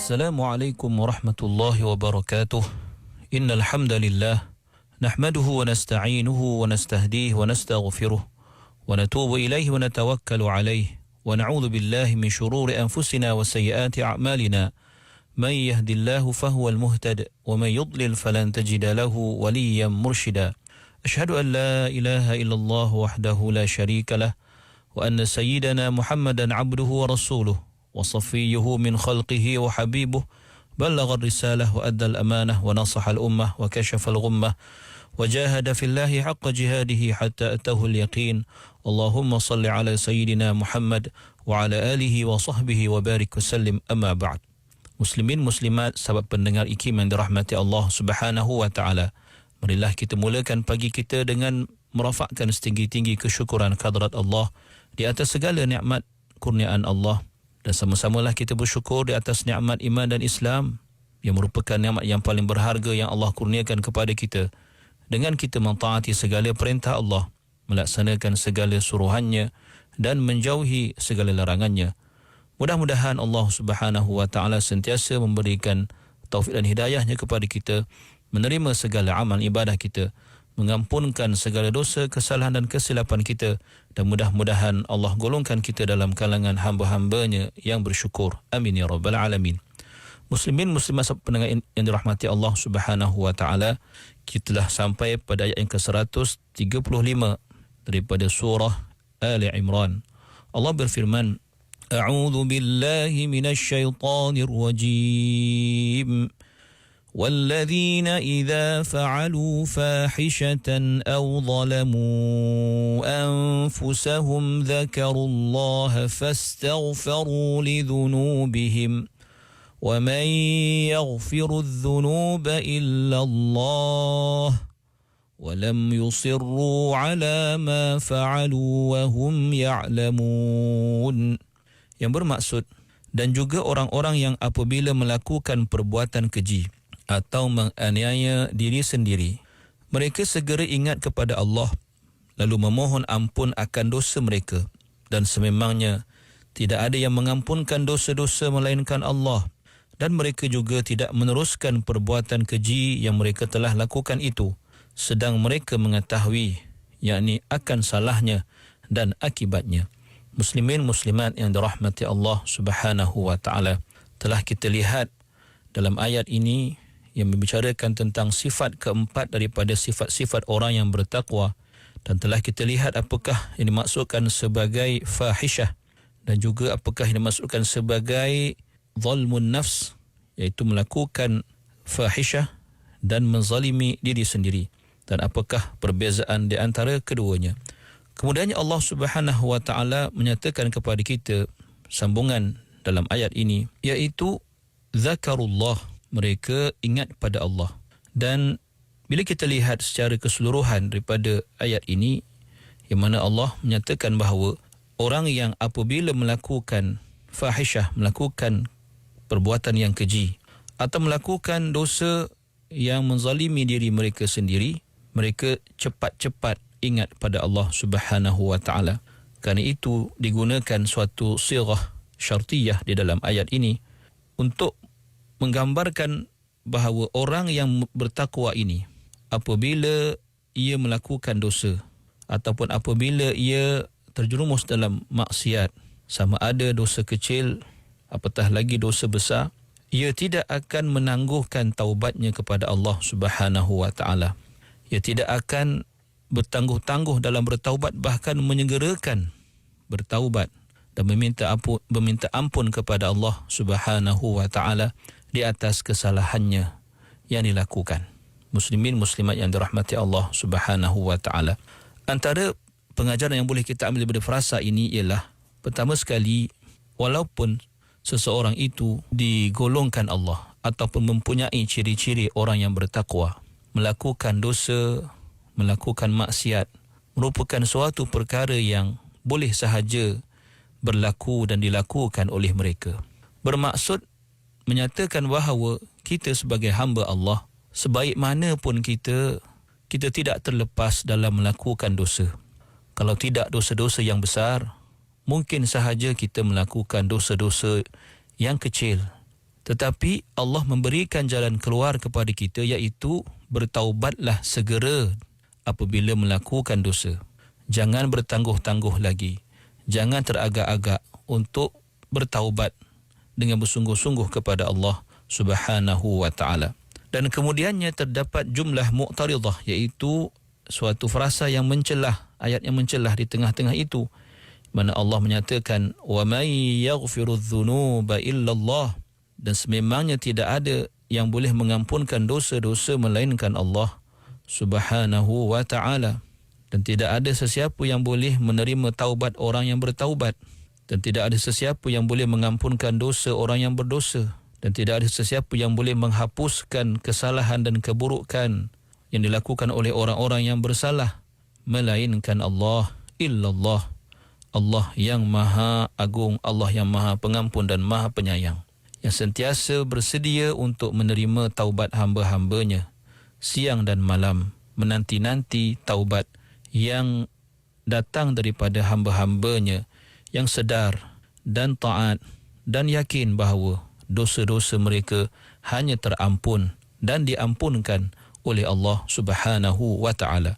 Assalamualaikum warahmatullahi wabarakatuh. Innal hamdalillah nahmaduhu wa nasta'inuhu wa nastahdihi wa nastaghfiruh wa natubu ilaihi wa natawakkalu alaihi wa na'udzu billahi min shururi anfusina wa sayyiati a'malina. Man yahdihillahu fahuwal muhtad wa man yudlil falan tajida lahu waliyyan mursyida. Ashhadu an la ilaha illallah wahdahu la syarika lah wa anna sayyidana Muhammadan 'abduhu wa rasuluh wa safiyyuhu min khalqihi wa habibuh ballagha ar-risalah wa adda al-amanah wa nasaha al-ummah wa kashafa al-ghummah wa jahada fillahi haqqa jihadihi hatta atahu al-yaqin. Allahumma salli ala sayyidina Muhammad wa ala alihi wa sahbihi wa barik wa sallim, amma ba'd. Muslimin muslimat, sahabat pendengar IKIM yang dirahmati Allah Subhanahu wa taala. Marilah kita mulakan pagi kita dengan merafakkan setinggi-tinggi kesyukuran kehadrat Allah di atas segala nikmat kurniaan Allah. Dan sama-samalah kita bersyukur di atas nikmat iman dan Islam yang merupakan nikmat yang paling berharga yang Allah kurniakan kepada kita. Dengan kita mentaati segala perintah Allah, melaksanakan segala suruhannya dan menjauhi segala larangannya. Mudah-mudahan Allah Subhanahu wa taala sentiasa memberikan taufik dan hidayahnya kepada kita, menerima segala amal ibadah kita, mengampunkan segala dosa, kesalahan dan kesilapan kita, dan mudah-mudahan Allah golongkan kita dalam kalangan hamba-hambanya yang bersyukur. Amin ya rabbal alamin. Muslimin muslimat pendengar yang dirahmati Allah Subhanahu wa taala, kita telah sampai pada ayat yang ke-135 daripada surah Ali Imran. Allah berfirman, A'udzu billahi minasy syaithanir rajim. والذين إذا فعلوا فاحشة أو ظلموا أنفسهم ذكروا الله فاستغفروا لذنوبهم ومن يغفر الذنوب إلا الله ولم يصروا على ما فعلوا وهم يعلمون. Yang bermaksud, dan juga orang-orang yang apabila melakukan perbuatan keji atau menganiaya diri sendiri, mereka segera ingat kepada Allah lalu memohon ampun akan dosa mereka, dan sememangnya tidak ada yang mengampunkan dosa-dosa melainkan Allah, dan mereka juga tidak meneruskan perbuatan keji yang mereka telah lakukan itu sedang mereka mengetahui yakni akan salahnya dan akibatnya. Muslimin muslimat yang dirahmati Allah Subhanahu wa taala, telah kita lihat dalam ayat ini yang membicarakan tentang sifat keempat daripada sifat-sifat orang yang bertakwa, dan telah kita lihat apakah yang dimaksudkan sebagai fahisyah dan juga apakah yang dimaksudkan sebagai zalmun nafs, iaitu melakukan fahisyah dan menzalimi diri sendiri, dan apakah perbezaan di antara keduanya. Kemudiannya Allah Subhanahu wa taala menyatakan kepada kita sambungan dalam ayat ini, iaitu zakarullah, mereka ingat pada Allah. Dan bila kita lihat secara keseluruhan daripada ayat ini, yang mana Allah menyatakan bahawa orang yang apabila melakukan fahisyah, melakukan perbuatan yang keji atau melakukan dosa yang menzalimi diri mereka sendiri, mereka cepat-cepat ingat pada Allah Subhanahu wa taala. Kerana itu digunakan suatu sirah syartiyah di dalam ayat ini untuk menggambarkan bahawa orang yang bertakwa ini apabila ia melakukan dosa ataupun apabila ia terjerumus dalam maksiat, sama ada dosa kecil apatah lagi dosa besar, ia tidak akan menangguhkan taubatnya kepada Allah Subhanahu wa taala. Ia tidak akan bertangguh-tangguh dalam bertaubat, bahkan menyegerakan bertaubat dan meminta ampun kepada Allah Subhanahu wa taala di atas kesalahannya yang dilakukan. Muslimin muslimat yang dirahmati Allah Subhanahu wa taala, antara pengajaran yang boleh kita ambil daripada frasa ini ialah, pertama sekali, walaupun seseorang itu digolongkan Allah ataupun mempunyai ciri-ciri orang yang bertakwa, melakukan dosa, melakukan maksiat merupakan suatu perkara yang boleh sahaja berlaku dan dilakukan oleh mereka. Bermaksud menyatakan bahawa kita sebagai hamba Allah, sebaik mana pun kita tidak terlepas dalam melakukan dosa. Kalau tidak dosa-dosa yang besar, mungkin sahaja kita melakukan dosa-dosa yang kecil Tetapi Allah memberikan jalan keluar kepada kita, iaitu bertaubatlah segera apabila melakukan dosa. Jangan bertangguh-tangguh lagi. Jangan teragak-agak untuk bertaubat dengan bersungguh-sungguh kepada Allah Subhanahu wa ta'ala. Dan kemudiannya terdapat jumlah mu'taridah, iaitu suatu frasa yang mencelah, ayat yang mencelah di tengah-tengah itu, mana Allah menyatakan wa may yaghfirudz dzunuba illallah, dan sememangnya tidak ada yang boleh mengampunkan dosa-dosa melainkan Allah Subhanahu wa ta'ala. Dan tidak ada sesiapa yang boleh menerima taubat orang yang bertaubat, dan tidak ada sesiapa yang boleh mengampunkan dosa orang yang berdosa, dan tidak ada sesiapa yang boleh menghapuskan kesalahan dan keburukan yang dilakukan oleh orang-orang yang bersalah melainkan Allah, illallah, Allah yang maha agung, Allah yang maha pengampun dan maha penyayang, yang sentiasa bersedia untuk menerima taubat hamba-hambanya siang dan malam, menanti-nanti taubat yang datang daripada hamba-hambanya yang sedar dan taat dan yakin bahawa dosa-dosa mereka hanya terampun dan diampunkan oleh Allah Subhanahu wa ta'ala.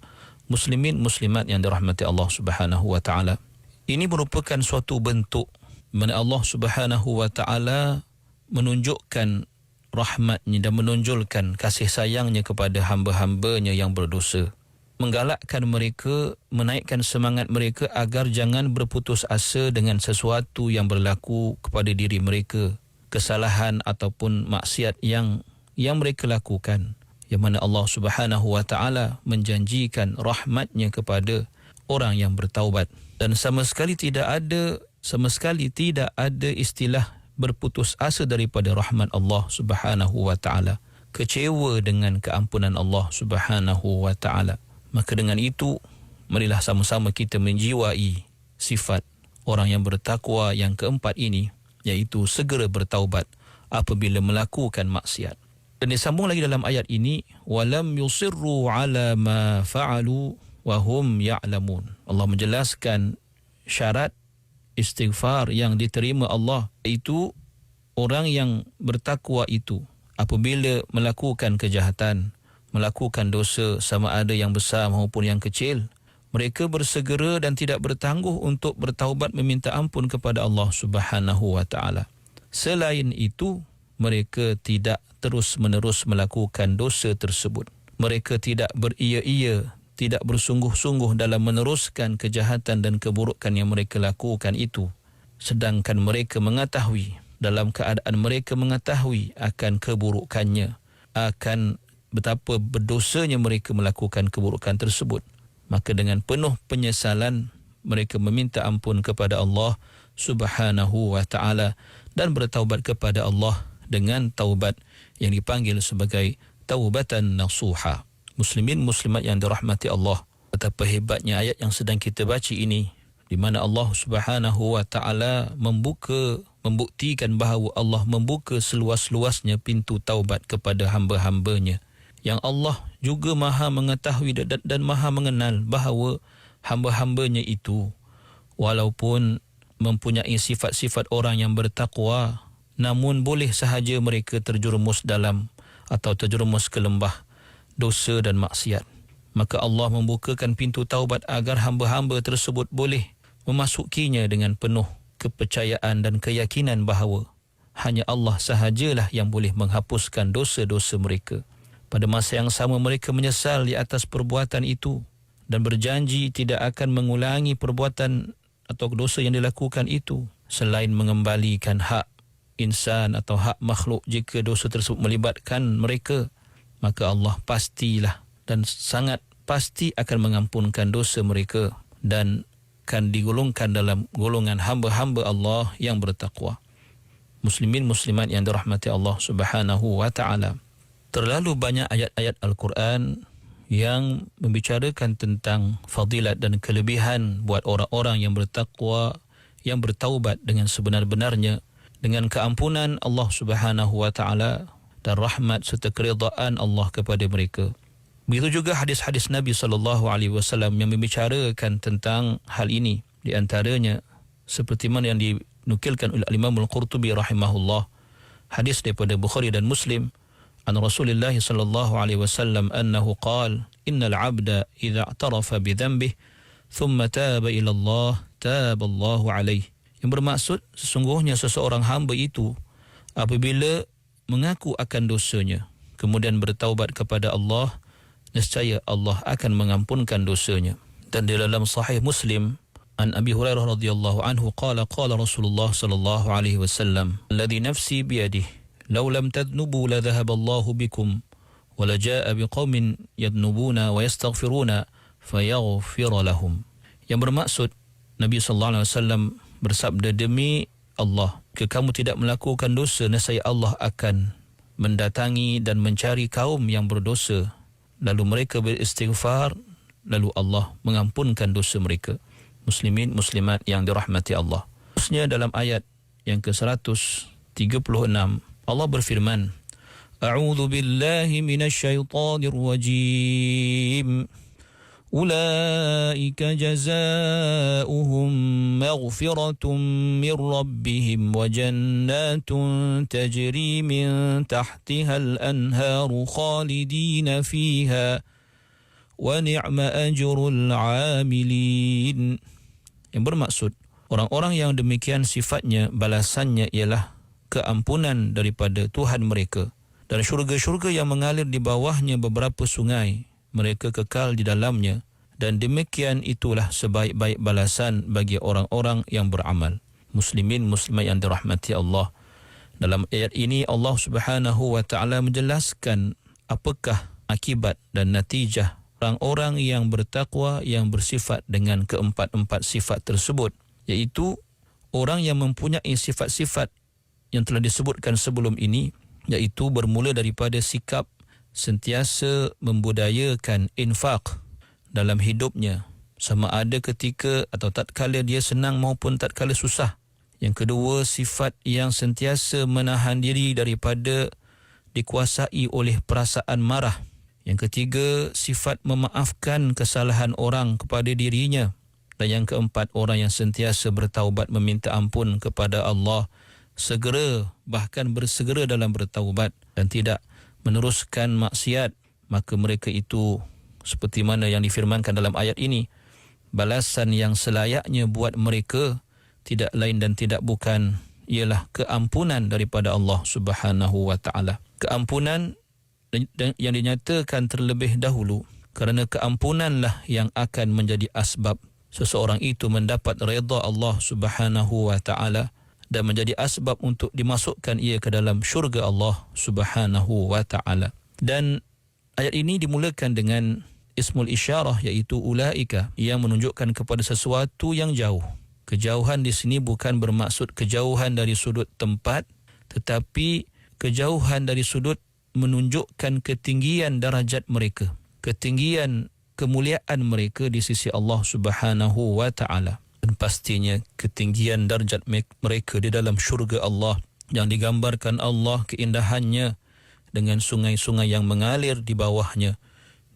Muslimin muslimat yang dirahmati Allah Subhanahu wa ta'ala, ini merupakan suatu bentuk mana Allah Subhanahu wa ta'ala menunjukkan rahmatnya dan menonjolkan kasih sayangnya kepada hamba-hambanya yang berdosa, menggalakkan mereka, menaikkan semangat mereka agar jangan berputus asa dengan sesuatu yang berlaku kepada diri mereka, kesalahan ataupun maksiat yang mereka lakukan, yang mana Allah Subhanahu wa ta'ala menjanjikan rahmatnya kepada orang yang bertaubat. Dan sama sekali tidak ada istilah berputus asa daripada rahmat Allah Subhanahu wa ta'ala, kecewa dengan keampunan Allah Subhanahu wa ta'ala. Maka dengan itu, marilah sama-sama kita menjiwai sifat orang yang bertakwa yang keempat ini, iaitu segera bertaubat apabila melakukan maksiat. Dan disambung lagi dalam ayat ini, walam yusirru ala ma fa'alu wa hum ya'lamun. Allah menjelaskan syarat istighfar yang diterima Allah, iaitu orang yang bertakwa itu apabila melakukan kejahatan, melakukan dosa sama ada yang besar maupun yang kecil, mereka bersegera dan tidak bertangguh untuk bertaubat meminta ampun kepada Allah Subhanahu wa ta'ala. Selain itu, mereka tidak terus-menerus melakukan dosa tersebut. Mereka tidak beria-ia, tidak bersungguh-sungguh dalam meneruskan kejahatan dan keburukan yang mereka lakukan itu. Sedangkan mereka mengetahui, dalam keadaan mereka mengetahui akan keburukannya, akan betapa berdosanya mereka melakukan keburukan tersebut, maka dengan penuh penyesalan mereka meminta ampun kepada Allah Subhanahu wa ta'ala dan bertaubat kepada Allah dengan taubat yang dipanggil sebagai taubatan nasuha. Muslimin muslimat yang dirahmati Allah, betapa hebatnya ayat yang sedang kita baca ini, di mana Allah Subhanahu wa ta'ala membuktikan bahawa Allah membuka seluas-luasnya pintu taubat kepada hamba-hambanya, yang Allah juga maha mengetahui dan maha mengenal bahawa hamba-hambanya itu walaupun mempunyai sifat-sifat orang yang bertakwa, namun boleh sahaja mereka terjerumus dalam atau terjerumus ke lembah dosa dan maksiat. Maka Allah membukakan pintu taubat agar hamba-hamba tersebut boleh memasukinya dengan penuh kepercayaan dan keyakinan bahawa hanya Allah sahajalah yang boleh menghapuskan dosa-dosa mereka. Pada masa yang sama mereka menyesal di atas perbuatan itu dan berjanji tidak akan mengulangi perbuatan atau dosa yang dilakukan itu selain mengembalikan hak insan atau hak makhluk. Jika dosa tersebut melibatkan mereka, maka Allah pastilah dan sangat pasti akan mengampunkan dosa mereka dan akan digolongkan dalam golongan hamba-hamba Allah yang bertakwa. Muslimin muslimat yang dirahmati Allah Subhanahu wa ta'ala, terlalu banyak ayat-ayat Al-Quran yang membicarakan tentang fadilat dan kelebihan buat orang-orang yang bertakwa, yang bertaubat dengan sebenar-benarnya, dengan keampunan Allah Subhanahu wa ta'ala dan rahmat serta keridaan Allah kepada mereka. Begitu juga hadis-hadis Nabi SAW yang membicarakan tentang hal ini. Di antaranya seperti mana yang dinukilkan oleh Imam Al-Qurtubi rahimahullah, Hadis daripada Bukhari dan Muslim an Rasulullah sallallahu alaihi wasallam annahu qala innal 'abda idza i'tarafa bi dhanbihi thumma taba ila Allah taba Allahu alaihi. Yang bermaksud sesungguhnya seseorang hamba itu apabila mengaku akan dosanya kemudian bertaubat kepada Allah, nescaya Allah akan mengampunkan dosanya. Dan di dalam sahih Muslim an Abi Hurairah radhiyallahu anhu qala qala Rasulullah sallallahu alaihi wasallam alladhi nafsi biyadihi law lam tadnubu la dhahaba Allahu bikum wa la jaa biqaumin yadnubuna wa yastaghfiruna fayaghfir lahum. Yang bermaksud Nabi sallallahu alaihi wasallam bersabda, demi Allah, jika kamu tidak melakukan dosa, nescaya Allah akan mendatangi dan mencari kaum yang berdosa, lalu mereka beristighfar, lalu Allah mengampunkan dosa mereka. Muslimin muslimat yang dirahmati Allah. Terusnya dalam ayat yang ke-136 Allah berfirman, A'udzu billahi minasy syaithanir rajim. Ulaika jazaohum maghfiratun min rabbihim wa jannatun tajri min tahtiha al-anharu khalidina fiha wa ni'ma ajrul 'amilin. Yang bermaksud orang-orang yang demikian sifatnya, balasannya ialah keampunan daripada Tuhan mereka dan syurga-syurga yang mengalir di bawahnya beberapa sungai, mereka kekal di dalamnya, dan demikian itulah sebaik-baik balasan bagi orang-orang yang beramal. Muslimin muslimat yang dirahmati Allah. Dalam ayat ini Allah Subhanahu wa taala menjelaskan apakah akibat dan natijah orang-orang yang bertakwa yang bersifat dengan keempat-empat sifat tersebut, iaitu orang yang mempunyai sifat-sifat yang telah disebutkan sebelum ini, iaitu bermula daripada sikap sentiasa membudayakan infak dalam hidupnya, sama ada ketika atau tatkala dia senang maupun tatkala susah. Yang kedua, sifat yang sentiasa menahan diri daripada dikuasai oleh perasaan marah. Yang ketiga, sifat memaafkan kesalahan orang kepada dirinya. Dan yang keempat, orang yang sentiasa bertaubat meminta ampun kepada Allah, segera bahkan bersegera dalam bertaubat dan tidak meneruskan maksiat. Maka mereka itu seperti mana yang difirmankan dalam ayat ini, balasan yang selayaknya buat mereka tidak lain dan tidak bukan ialah keampunan daripada Allah Subhanahu wa taala. Keampunan yang dinyatakan terlebih dahulu, kerana keampunanlah yang akan menjadi asbab seseorang itu mendapat redha Allah Subhanahu wa taala dan menjadi asbab untuk dimasukkan ia ke dalam syurga Allah Subhanahu wa taala. Dan ayat ini dimulakan dengan ismul isyarah, iaitu ulaika, yang menunjukkan kepada sesuatu yang jauh. Kejauhan di sini bukan bermaksud kejauhan dari sudut tempat, tetapi kejauhan dari sudut menunjukkan ketinggian darajat mereka, ketinggian kemuliaan mereka di sisi Allah Subhanahu wa taala. Dan pastinya ketinggian darjat mereka di dalam syurga Allah yang digambarkan Allah keindahannya dengan sungai-sungai yang mengalir di bawahnya,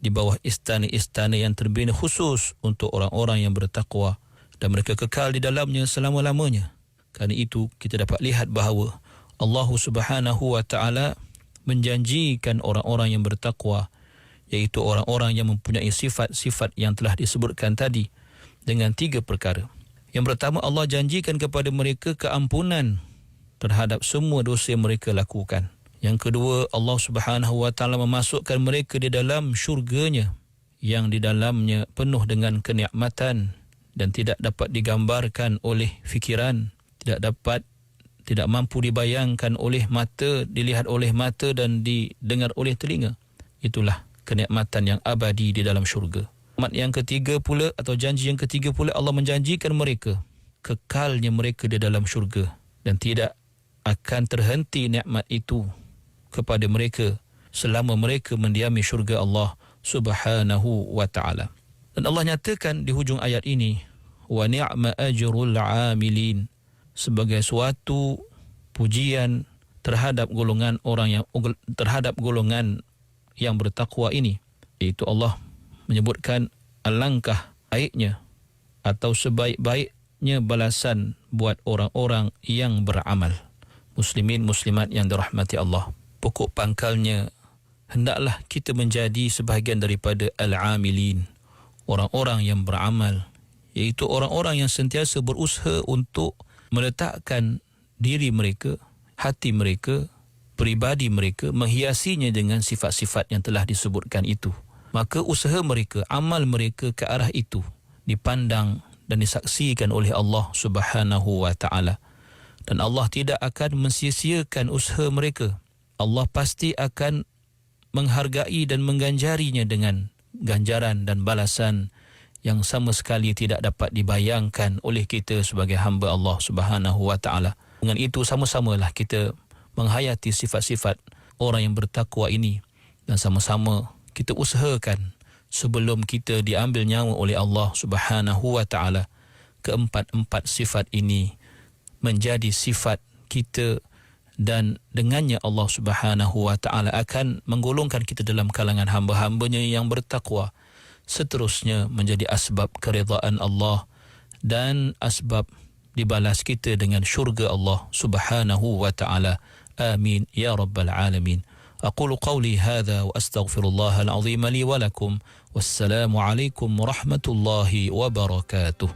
di bawah istana-istana yang terbina khusus untuk orang-orang yang bertakwa, dan mereka kekal di dalamnya selama-lamanya. Kerana itu kita dapat lihat bahawa Allah Subhanahu wa taala menjanjikan orang-orang yang bertakwa, iaitu orang-orang yang mempunyai sifat-sifat yang telah disebutkan tadi, dengan 3 perkara. Yang pertama, Allah janjikan kepada mereka keampunan terhadap semua dosa yang mereka lakukan. Yang kedua, Allah Subhanahu wa taala memasukkan mereka di dalam syurganya yang di dalamnya penuh dengan kenikmatan dan tidak dapat digambarkan oleh fikiran, tidak mampu dibayangkan oleh mata, dilihat oleh mata dan didengar oleh telinga. Itulah kenikmatan yang abadi di dalam syurga. Yang ketiga pula, atau janji yang ketiga pula, Allah menjanjikan mereka kekalnya mereka di dalam syurga dan tidak akan terhenti nikmat itu kepada mereka selama mereka mendiami syurga Allah Subhanahu wa taala. Dan Allah nyatakan di hujung ayat ini, wa ni'ma ajrul 'amilin, sebagai suatu pujian terhadap golongan yang bertakwa ini, iaitu Allah menyebutkan alangkah baiknya atau sebaik-baiknya balasan buat orang-orang yang beramal. Muslimin muslimat yang dirahmati Allah, pokok pangkalnya hendaklah kita menjadi sebahagian daripada al-amilin, orang-orang yang beramal, iaitu orang-orang yang sentiasa berusaha untuk meletakkan diri mereka, hati mereka, peribadi mereka, menghiasinya dengan sifat-sifat yang telah disebutkan itu. Maka usaha mereka, amal mereka ke arah itu dipandang dan disaksikan oleh Allah Subhanahu wa ta'ala. Dan Allah tidak akan mensia-siakan usaha mereka. Allah pasti akan menghargai dan mengganjarinya dengan ganjaran dan balasan yang sama sekali tidak dapat dibayangkan oleh kita sebagai hamba Allah Subhanahu wa ta'ala. Dengan itu sama-samalah kita menghayati sifat-sifat orang yang bertakwa ini, dan sama-sama kita usahakan sebelum kita diambil nyawa oleh Allah Subhanahu wa ta'ala, keempat-empat sifat ini menjadi sifat kita, dan dengannya Allah Subhanahu wa ta'ala akan menggolongkan kita dalam kalangan hamba-hambanya yang bertakwa, seterusnya menjadi asbab keridaan Allah dan asbab dibalas kita dengan syurga Allah Subhanahu wa ta'ala. Amin ya rabbal alamin. أقول قولي هذا وأستغفر الله العظيم لي ولكم والسلام عليكم ورحمة الله وبركاته.